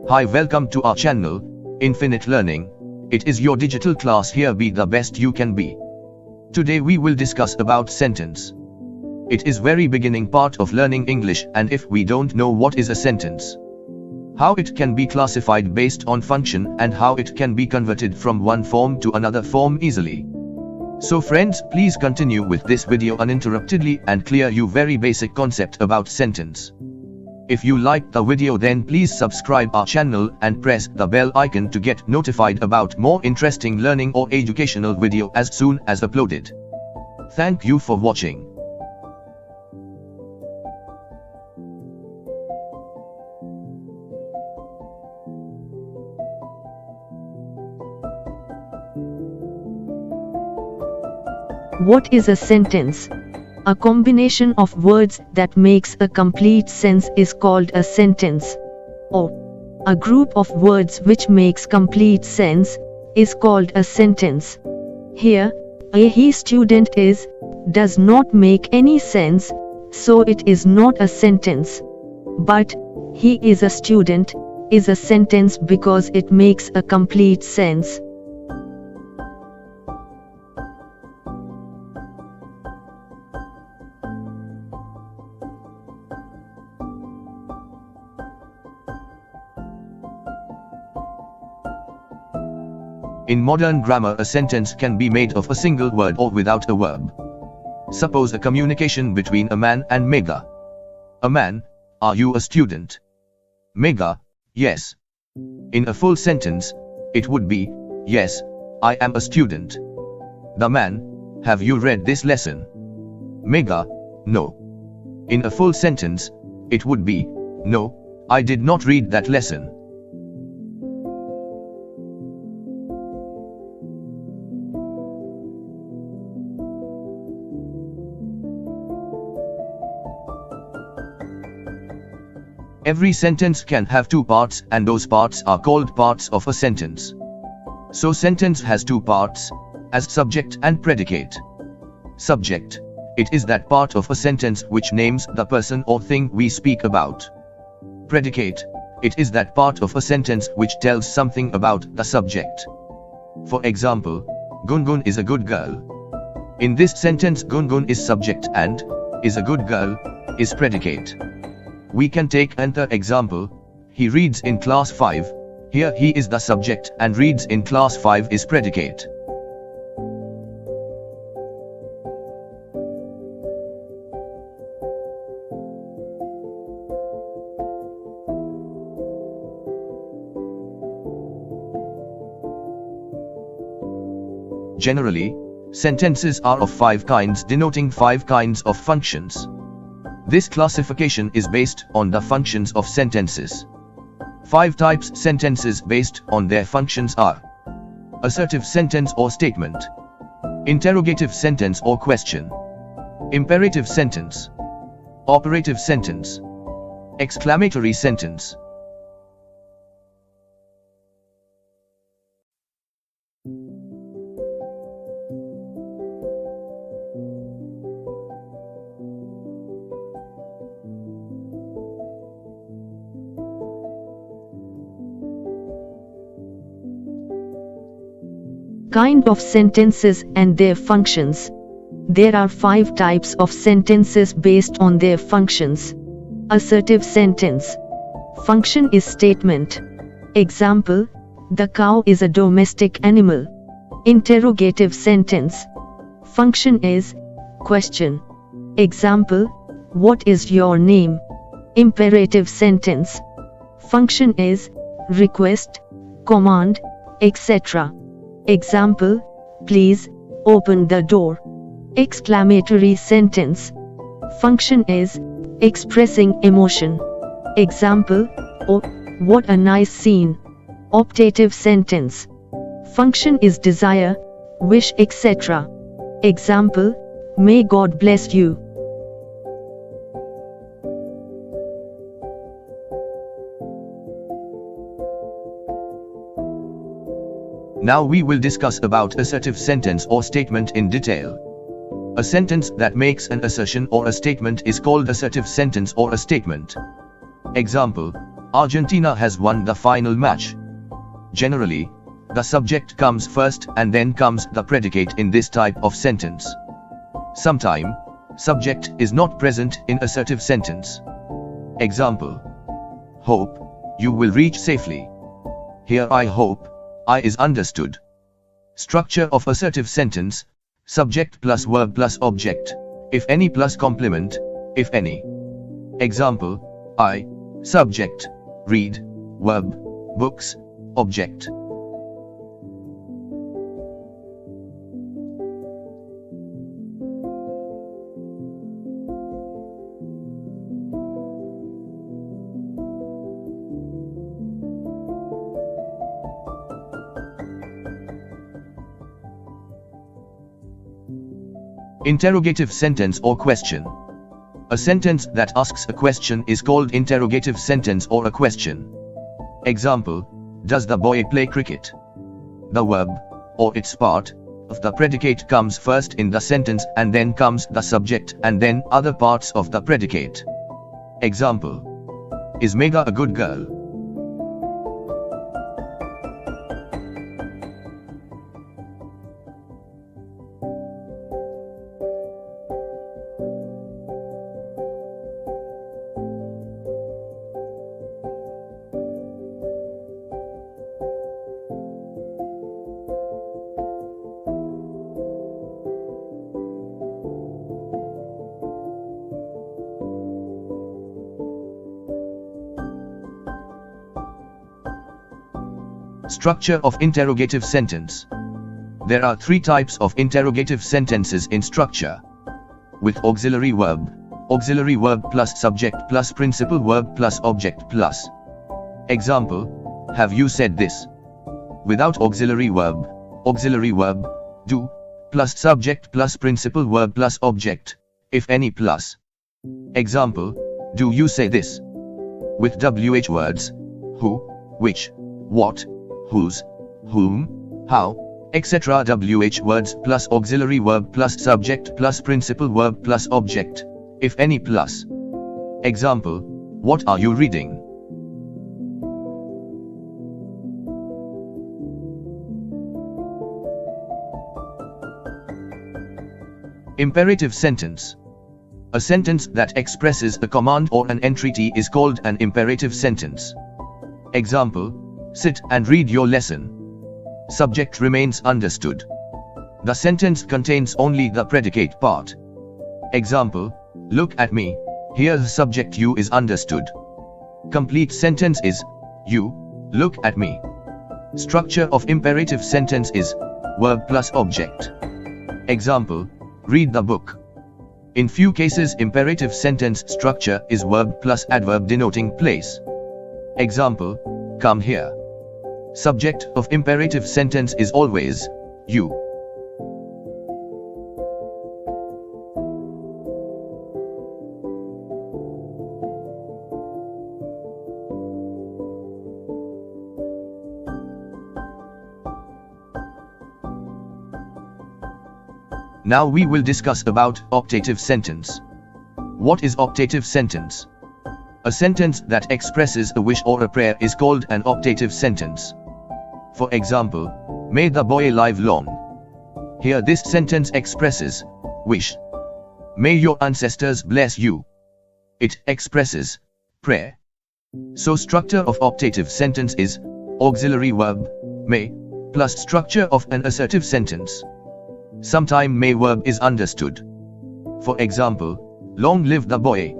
Hi, welcome to our channel, Infinite Learning. It is your digital class here. Be the best you can be. Today we will discuss about sentence. It is very beginning part of learning English, and if we don't know what is a sentence, how it can be classified based on function, and how it can be converted from one form to another form easily. So friends, please continue with this video uninterruptedly and clear you very basic concept about sentence. If you liked the video, then please subscribe our channel and press the bell icon to get notified about more interesting learning or educational video as soon as uploaded. Thank you for watching. What is a sentence? A combination of words that makes a complete sense is called a sentence. Or, a group of words which makes complete sense is called a sentence. Here, a he student is does not make any sense, so it is not a sentence. But he is a student is a sentence because it makes a complete sense. In modern grammar, a sentence can be made of a single word or without a verb. Suppose a communication between a man and Megha. A man: are you a student? Megha: yes. In a full sentence, it would be, yes, I am a student. The man: have you read this lesson? Megha: no. In a full sentence, it would be, no, I did not read that lesson. Every sentence can have two parts, and those parts are called parts of a sentence. So sentence has two parts, as subject and predicate. Subject: it is that part of a sentence which names the person or thing we speak about. Predicate: it is that part of a sentence which tells something about the subject. For example, Gungun is a good girl. In this sentence, Gungun is subject and is a good girl is predicate. We can take another example. He reads in class 5. Here he is the subject and reads in class 5 is predicate. Generally, sentences are of 5 kinds, denoting 5 kinds of functions. This classification is based on the functions of sentences. 5 types sentences based on their functions are: assertive sentence or statement, interrogative sentence or question, imperative sentence, operative sentence, exclamatory sentence. Kind of sentences and their functions. There are 5 types of sentences based on their functions. Assertive sentence. Function is statement. Example: the cow is a domestic animal. Interrogative sentence. Function is question. Example: what is your name? Imperative sentence. Function is request, command, etc. Example: please open the door. Exclamatory sentence. Function is expressing emotion. Example: oh, what a nice scene. Optative sentence. Function is desire, wish, etc. Example: may God bless you. Now we will discuss about assertive sentence or statement in detail. A sentence that makes an assertion or a statement is called assertive sentence or a statement. Example, Argentina has won the final match. Generally, the subject comes first and then comes the predicate in this type of sentence. Sometimes, subject is not present in assertive sentence. Example, hope you will reach safely. Here I hope, I is understood. Structure of assertive sentence, subject plus verb plus object, if any plus complement, if any. Example, I, subject, read, verb, books, object. Interrogative sentence or question. A sentence that asks a question is called interrogative sentence or a question. Example, does the boy play cricket? The verb, or its part, of the predicate comes first in the sentence and then comes the subject and then other parts of the predicate. Example, is Megha a good girl? Structure of interrogative sentence. There are three types of interrogative sentences in structure. With auxiliary verb plus subject plus principal verb plus object plus. Example, have you said this? Without auxiliary verb, do, plus subject plus principal verb plus object, if any plus. Example, do you say this? With WH words, who, which, what, whose, whom, how, etc. WH words plus auxiliary verb plus subject plus principal verb plus object, if any plus. Example, what are you reading? Imperative sentence. A sentence that expresses a command or an entreaty is called an imperative sentence. Example, sit and read your lesson. Subject remains understood. The sentence contains only the predicate part. Example, look at me, here the subject you is understood. Complete sentence is, you, look at me. Structure of imperative sentence is, verb plus object. Example, read the book. In few cases imperative sentence structure is verb plus adverb denoting place. Example, come here. Subject of imperative sentence is always, you. Now we will discuss about optative sentence. What is optative sentence? A sentence that expresses a wish or a prayer is called an optative sentence. For example, may the boy live long. Here this sentence expresses, wish. May your ancestors bless you. It expresses, prayer. So structure of optative sentence is, auxiliary verb, may, plus structure of an assertive sentence. Sometime may verb is understood. For example, long live the boy.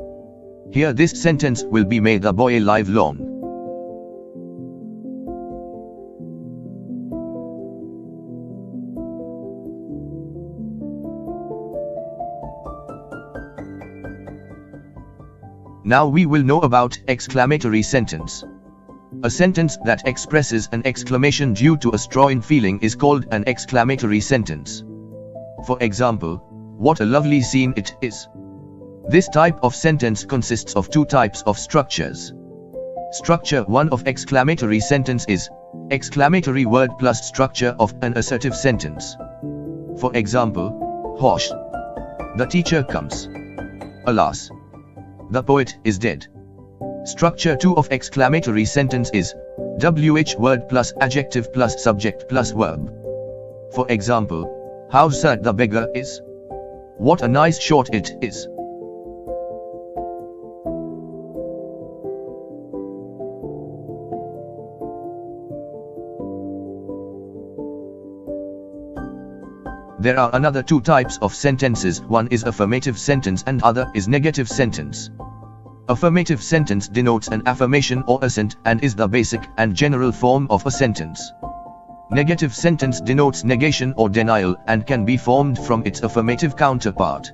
Here this sentence will be may the boy live long. Now we will know about exclamatory sentence. A sentence that expresses an exclamation due to a strong feeling is called an exclamatory sentence. For example, what a lovely scene it is. This type of sentence consists of two types of structures. Structure 1 of exclamatory sentence is exclamatory word plus structure of an assertive sentence. For example, Hosh. The teacher comes. Alas. The poet is dead. Structure 2 of exclamatory sentence is WH word plus adjective plus subject plus verb. For example, how sad the beggar is. What a nice shot it is. There are another two types of sentences. One is affirmative sentence and other is negative sentence. Affirmative sentence denotes an affirmation or assent and is the basic and general form of a sentence. Negative sentence denotes negation or denial and can be formed from its affirmative counterpart.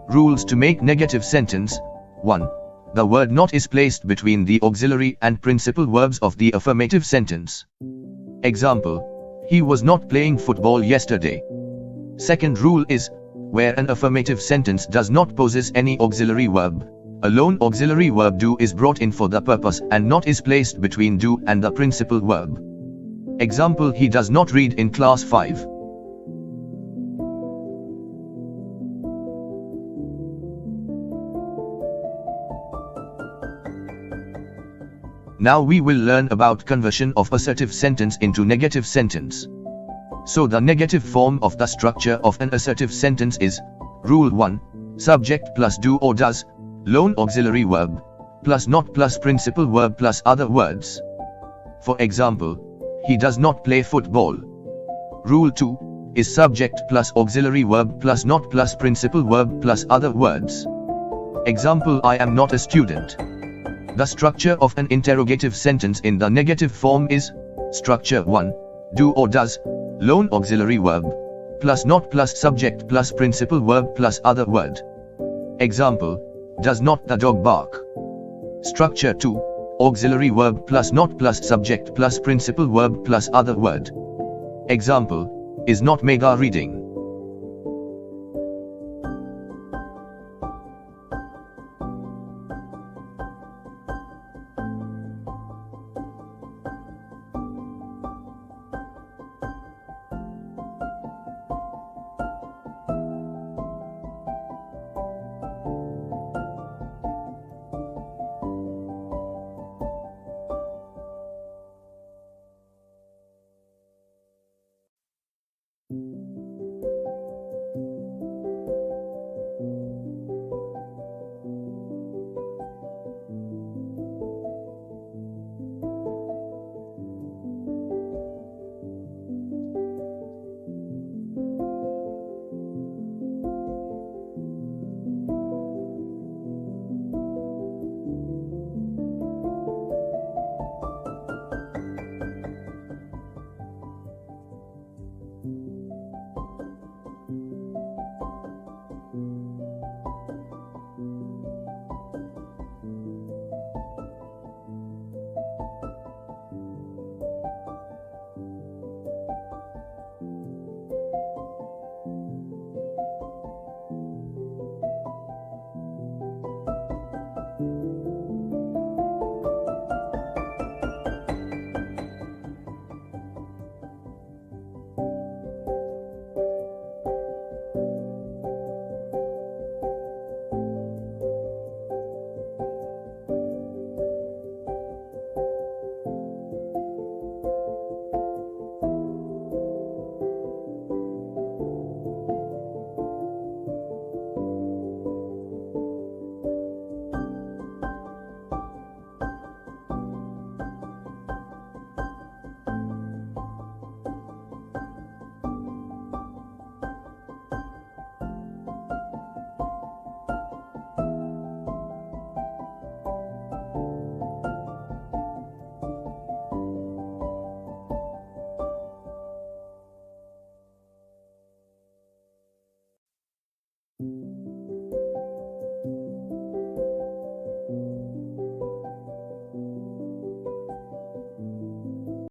Rules to make negative sentence. 1. The word not is placed between the auxiliary and principal verbs of the affirmative sentence. Example, he was not playing football yesterday. Second rule is, where an affirmative sentence does not possess any auxiliary verb, a lone auxiliary verb do is brought in for the purpose and not is placed between do and the principal verb. Example, he does not read in class 5. Now we will learn about conversion of assertive sentence into negative sentence. So the negative form of the structure of an assertive sentence is, Rule 1, subject plus do or does, lone auxiliary verb, plus not plus principal verb plus other words. For example, he does not play football. Rule 2, is subject plus auxiliary verb plus not plus principal verb plus other words. Example, I am not a student. The structure of an interrogative sentence in the negative form is, structure 1, do or does, lone auxiliary verb, plus not plus subject plus principal verb plus other word. Example, does not the dog bark? Structure 2, auxiliary verb plus not plus subject plus principal verb plus other word. Example, is not Megha reading?